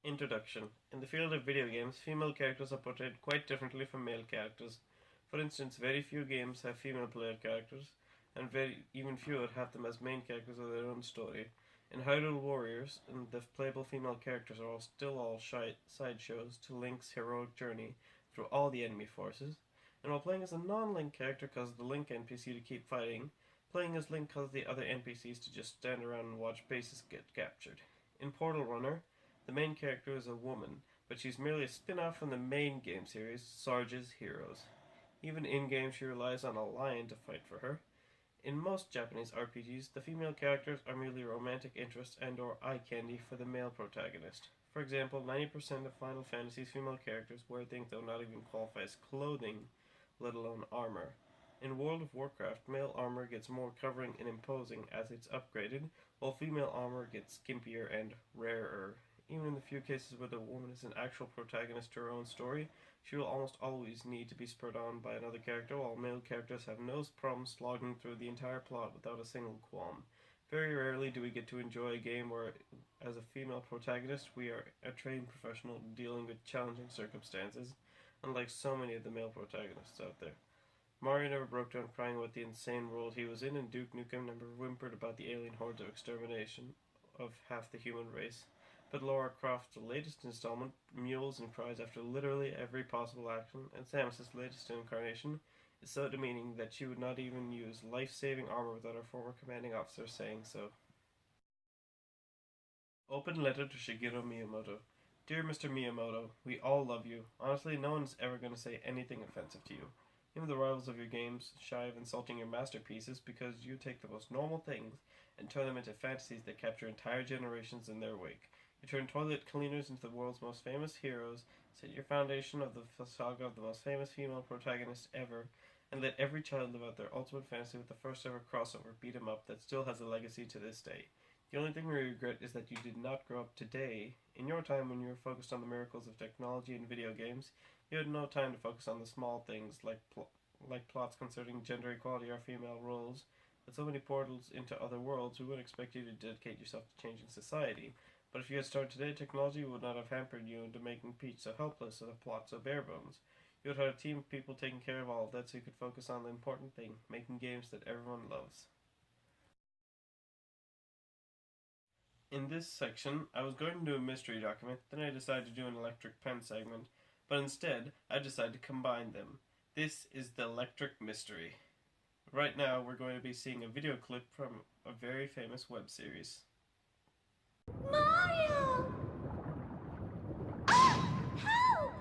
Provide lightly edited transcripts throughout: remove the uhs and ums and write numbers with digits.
Introduction. In the field of video games, female characters are portrayed quite differently from male characters. For instance, very few games have female player characters, and even fewer have them as main characters of their own story. In Hyrule Warriors, the playable female characters are still all sideshows to Link's heroic journey through all the enemy forces, and while playing as a non-Link character causes the Link NPC to keep fighting, playing as Link causes the other NPCs to just stand around and watch bases get captured. In Portal Runner, the main character is a woman, but she's merely a spin-off from the main game series, Sarge's Heroes. Even in-game she relies on a lion to fight for her. In most Japanese RPGs, the female characters are merely romantic interests and or eye candy for the male protagonist. For example, 90% of Final Fantasy's female characters wear things that would not even qualify as clothing, let alone armor. In World of Warcraft, male armor gets more covering and imposing as it's upgraded, while female armor gets skimpier and rarer. Even in the few cases where the woman is an actual protagonist to her own story, she will almost always need to be spurred on by another character, while male characters have no problem slogging through the entire plot without a single qualm. Very rarely do we get to enjoy a game where, as a female protagonist, we are a trained professional dealing with challenging circumstances, unlike so many of the male protagonists out there. Mario never broke down crying about the insane world he was in, and Duke Nukem never whimpered about the alien hordes of extermination of half the human race. But Lara Croft's latest installment mewls and cries after literally every possible action, and Samus's latest incarnation is so demeaning that she would not even use life-saving armor without her former commanding officer saying so. Open letter to Shigeru Miyamoto. Dear Mr. Miyamoto, we all love you. Honestly, no one's ever going to say anything offensive to you. Even the rivals of your games shy of insulting your masterpieces because you take the most normal things and turn them into fantasies that capture entire generations in their wake. You turn toilet cleaners into the world's most famous heroes, set your foundation of the saga of the most famous female protagonist ever, and let every child live out their ultimate fantasy with the first ever crossover beat 'em up that still has a legacy to this day. The only thing we regret is that you did not grow up today. In your time when you were focused on the miracles of technology and video games, you had no time to focus on the small things like plots concerning gender equality or female roles. With so many portals into other worlds, we wouldn't expect you to dedicate yourself to changing society. But if you had started today, technology would not have hampered you into making Peach so helpless or the plot so bare bones. You would have a team of people taking care of all of that so you could focus on the important thing, making games that everyone loves. In this section, I was going to do a mystery document, then I decided to do an electric pen segment, but instead, I decided to combine them. This is the electric mystery. Right now, we're going to be seeing a video clip from a very famous web series. Mario! Ah! Help!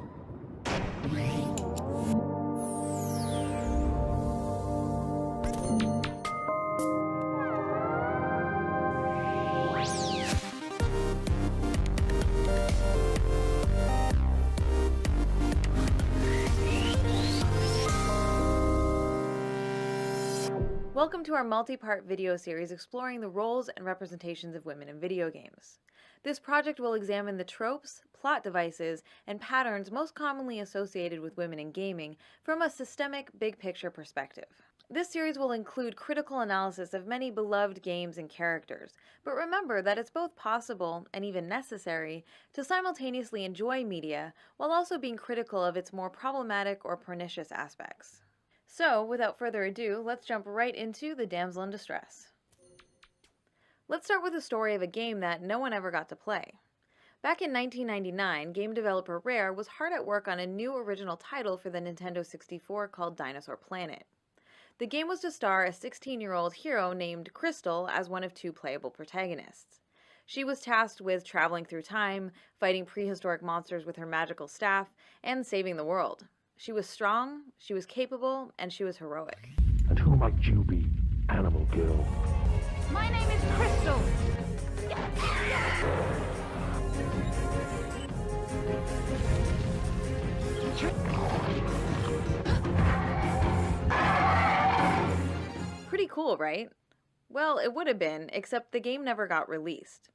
Welcome to our multi-part video series exploring the roles and representations of women in video games. This project will examine the tropes, plot devices, and patterns most commonly associated with women in gaming from a systemic, big-picture perspective. This series will include critical analysis of many beloved games and characters, but remember that it's both possible, and even necessary, to simultaneously enjoy media while also being critical of its more problematic or pernicious aspects. So, without further ado, let's jump right into The Damsel in Distress. Let's start with the story of a game that no one ever got to play. Back in 1999, game developer Rare was hard at work on a new original title for the Nintendo 64 called Dinosaur Planet. The game was to star a 16-year-old hero named Crystal as one of two playable protagonists. She was tasked with traveling through time, fighting prehistoric monsters with her magical staff, and saving the world. She was strong, she was capable, and she was heroic. And who might you be, animal girl? My name is Crystal. Pretty cool, right? Well, it would have been, except the game never got released.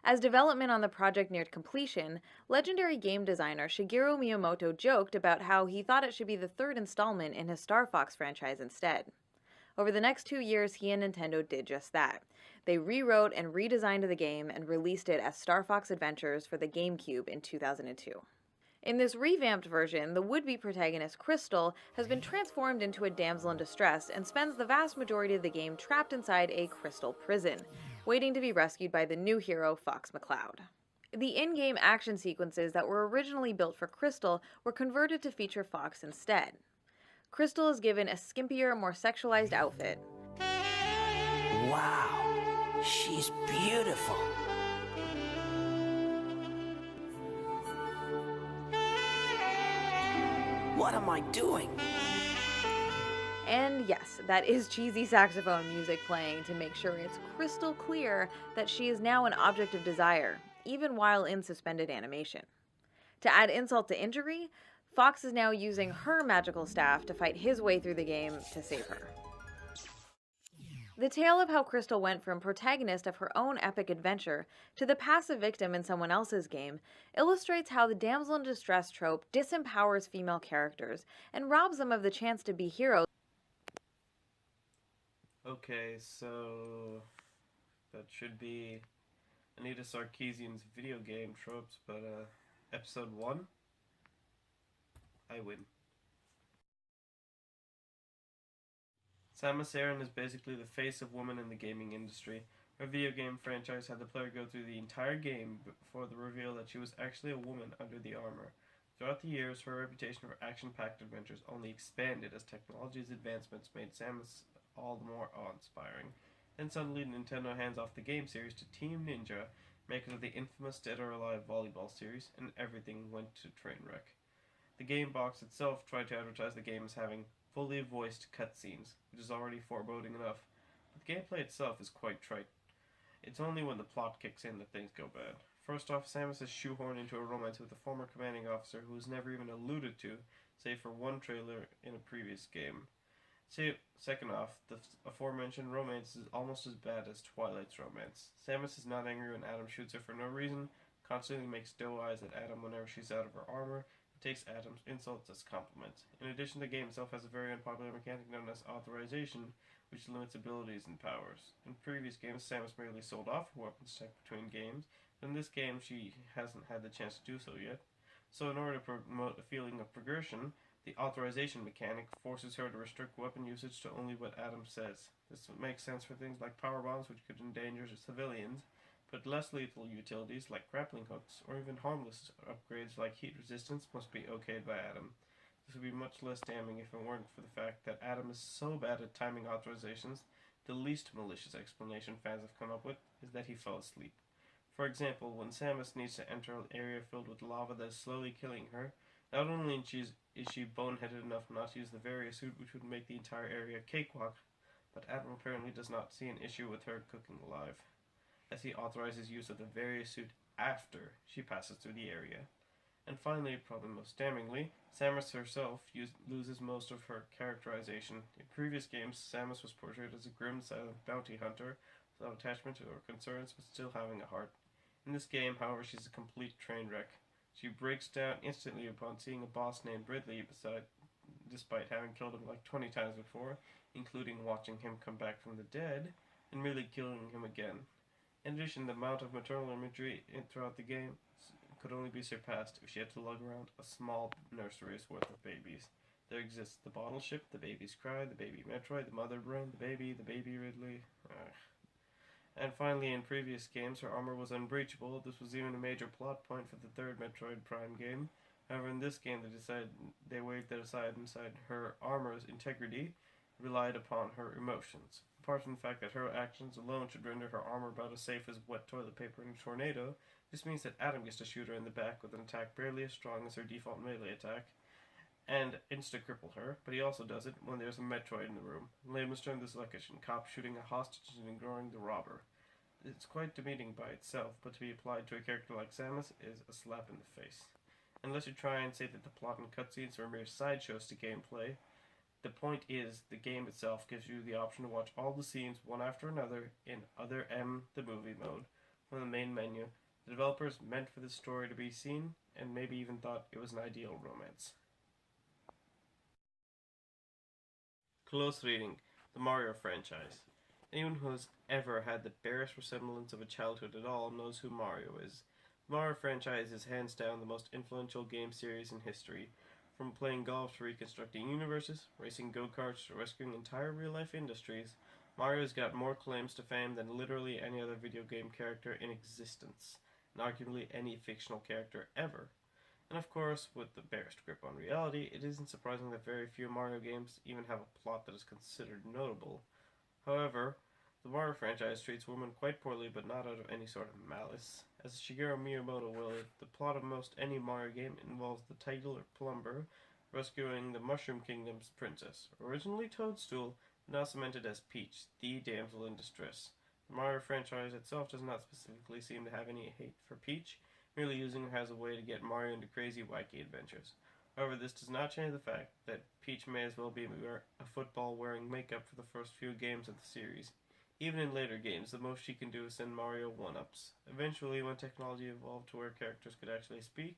As development on the project neared completion, legendary game designer Shigeru Miyamoto joked about how he thought it should be the third installment in his Star Fox franchise instead. Over the next 2 years, he and Nintendo did just that. They rewrote and redesigned the game and released it as Star Fox Adventures for the GameCube in 2002. In this revamped version, the would-be protagonist Crystal has been transformed into a damsel in distress and spends the vast majority of the game trapped inside a crystal prison, waiting to be rescued by the new hero, Fox McCloud. The in-game action sequences that were originally built for Crystal were converted to feature Fox instead. Crystal is given a skimpier, more sexualized outfit. Wow, she's beautiful. What am I doing? And yes, that is cheesy saxophone music playing to make sure it's crystal clear that she is now an object of desire, even while in suspended animation. To add insult to injury, Fox is now using her magical staff to fight his way through the game to save her. The tale of how Crystal went from protagonist of her own epic adventure to the passive victim in someone else's game illustrates how the damsel in distress trope disempowers female characters and robs them of the chance to be heroes. Okay, so that should be Anita Sarkeesian's video game tropes, but episode 1, I win. Samus Aran is basically the face of women in the gaming industry. Her video game franchise had the player go through the entire game before the reveal that she was actually a woman under the armor. Throughout the years, her reputation for action-packed adventures only expanded as technology's advancements made Samus all the more awe-inspiring. Then suddenly Nintendo hands off the game series to Team Ninja, makers of the infamous Dead or Alive volleyball series, and everything went to train wreck. The game box itself tried to advertise the game as having fully voiced cutscenes, which is already foreboding enough, but the gameplay itself is quite trite. It's only when the plot kicks in that things go bad. First off, Samus is shoehorned into a romance with a former commanding officer who was never even alluded to, save for one trailer in a previous game. Second off, the aforementioned romance is almost as bad as Twilight's romance. Samus is not angry when Adam shoots her for no reason, constantly makes doe eyes at Adam whenever she's out of her armor, takes Adam's insults as compliments. In addition, the game itself has a very unpopular mechanic known as authorization, which limits abilities and powers. In previous games, Samus merely sold off her weapons tech between games, but in this game she hasn't had the chance to do so yet. So in order to promote a feeling of progression, the authorization mechanic forces her to restrict weapon usage to only what Adam says. This makes sense for things like power bombs, which could endanger civilians, but less lethal utilities like grappling hooks, or even harmless upgrades like heat resistance must be okayed by Adam. This would be much less damning if it weren't for the fact that Adam is so bad at timing authorizations, the least malicious explanation fans have come up with is that he fell asleep. For example, when Samus needs to enter an area filled with lava that is slowly killing her, not only is she boneheaded enough not to use the various suit which would make the entire area a cakewalk, but Adam apparently does not see an issue with her cooking alive, as he authorizes use of the various suit after she passes through the area. And finally, probably most damningly, Samus herself loses most of her characterization. In previous games, Samus was portrayed as a grim, silent bounty hunter, without attachment or concerns, but still having a heart. In this game, however, she's a complete train wreck. She breaks down instantly upon seeing a boss named Ridley despite having killed him like 20 times before, including watching him come back from the dead, and merely killing him again. In addition, the amount of maternal imagery throughout the game could only be surpassed if she had to lug around a small nursery's worth of babies. There exists the bottle ship, the baby's cry, the baby Metroid, the mother brain, the baby Ridley. And finally, in previous games, her armor was unbreachable. This was even a major plot point for the third Metroid Prime game. However, in this game, they waved that aside inside her armor's integrity, relied upon her emotions. Apart from the fact that her actions alone should render her armor about as safe as wet toilet paper in a tornado, this means that Adam gets to shoot her in the back with an attack barely as strong as her default melee attack, and insta-cripple her, but he also does it when there's a Metroid in the room. In layman's terms, this is like a cop shooting a hostage and ignoring the robber. It's quite demeaning by itself, but to be applied to a character like Samus is a slap in the face. Unless you try and say that the plot and cutscenes are mere sideshows to gameplay, the point is the game itself gives you the option to watch all the scenes one after another in Other M, the movie mode, from the main menu. The developers meant for this story to be seen, and maybe even thought it was an ideal romance. Close reading: the Mario franchise. Anyone who has ever had the barest resemblance of a childhood at all knows who Mario is. The Mario franchise is hands down the most influential game series in history. From playing golf to reconstructing universes, racing go-karts to rescuing entire real-life industries, Mario's got more claims to fame than literally any other video game character in existence, and arguably any fictional character ever. And of course, with the barest grip on reality, it isn't surprising that very few Mario games even have a plot that is considered notable. However, the Mario franchise treats women quite poorly, but not out of any sort of malice. As Shigeru Miyamoto will, the plot of most any Mario game involves the title or plumber rescuing the Mushroom Kingdom's princess, originally Toadstool, now cemented as Peach, the damsel in distress. The Mario franchise itself does not specifically seem to have any hate for Peach, merely using her as a way to get Mario into crazy, wacky adventures. However, this does not change the fact that Peach may as well be a football wearing makeup for the first few games of the series. Even in later games, the most she can do is send Mario one-ups. Eventually, when technology evolved to where characters could actually speak,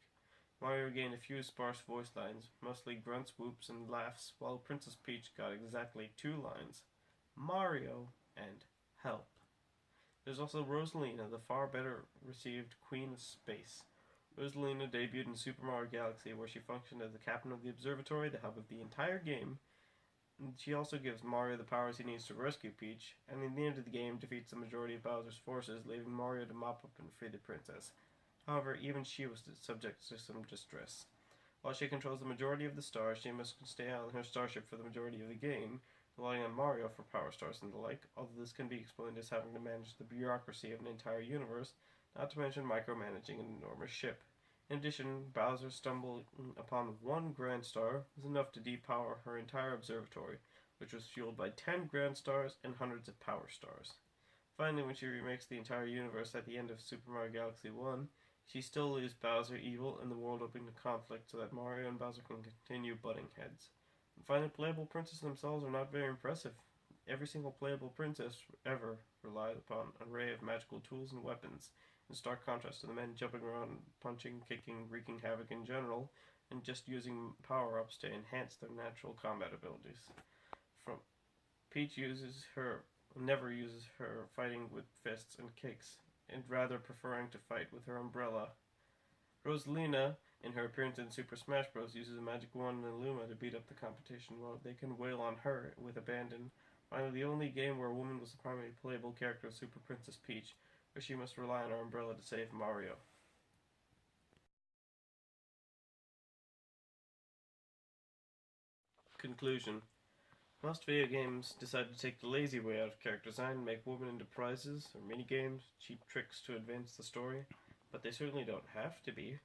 Mario gained a few sparse voice lines, mostly grunts, whoops, and laughs, while Princess Peach got exactly 2 lines: Mario and help. There's also Rosalina, the far better received Queen of Space. Rosalina debuted in Super Mario Galaxy, where she functioned as the captain of the observatory, the hub of the entire game. And she also gives Mario the powers he needs to rescue Peach, and in the end of the game defeats the majority of Bowser's forces, leaving Mario to mop up and free the princess. However, even she was subject to some distress. While she controls the majority of the stars, she must stay on her starship for the majority of the game, relying on Mario for power stars and the like, although this can be explained as having to manage the bureaucracy of an entire universe, not to mention micromanaging an enormous ship. In addition, Bowser stumbling upon one Grand Star was enough to depower her entire observatory, which was fueled by 10 Grand Stars and hundreds of Power Stars. Finally, when she remakes the entire universe at the end of Super Mario Galaxy 1, she still leaves Bowser evil and the world open to conflict so that Mario and Bowser can continue butting heads. And finally, playable princesses themselves are not very impressive. Every single playable princess ever relied upon an array of magical tools and weapons, in stark contrast to the men jumping around, punching, kicking, wreaking havoc in general, and just using power-ups to enhance their natural combat abilities. Peach never uses her fighting with fists and kicks, and rather preferring to fight with her umbrella. Rosalina, in her appearance in Super Smash Bros., uses a magic wand and Luma to beat up the competition, while they can wail on her with abandon. Finally, the only game where a woman was the primary playable character is Super Princess Peach, where she must rely on her umbrella to save Mario. Conclusion. Most video games decide to take the lazy way out of character design and make women into prizes or minigames, cheap tricks to advance the story, but they certainly don't have to be.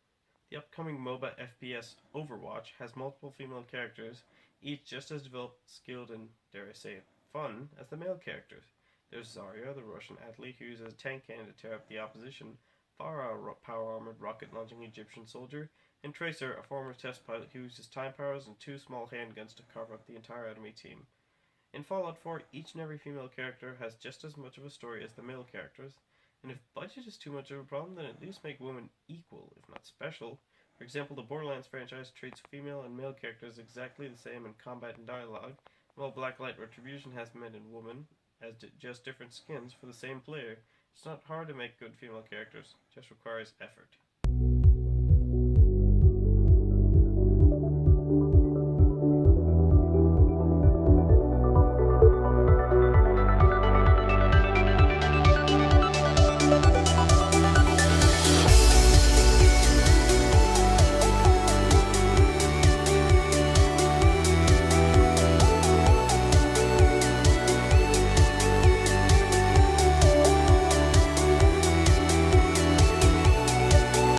The upcoming MOBA FPS Overwatch has multiple female characters, each just as developed, skilled, and, dare I say it, fun as the male characters. There's Zarya, the Russian athlete who uses a tank cannon to tear up the opposition, Farah, a power-armored rocket-launching Egyptian soldier, and Tracer, a former test pilot who uses time powers and 2 small handguns to cover up the entire enemy team. In Fallout 4, each and every female character has just as much of a story as the male characters, and if budget is too much of a problem, then at least make women equal, if not special. For example, the Borderlands franchise treats female and male characters exactly the same in combat and dialogue, while Blacklight Retribution has men and women as just different skins for the same player. It's not hard to make good female characters, it just requires effort.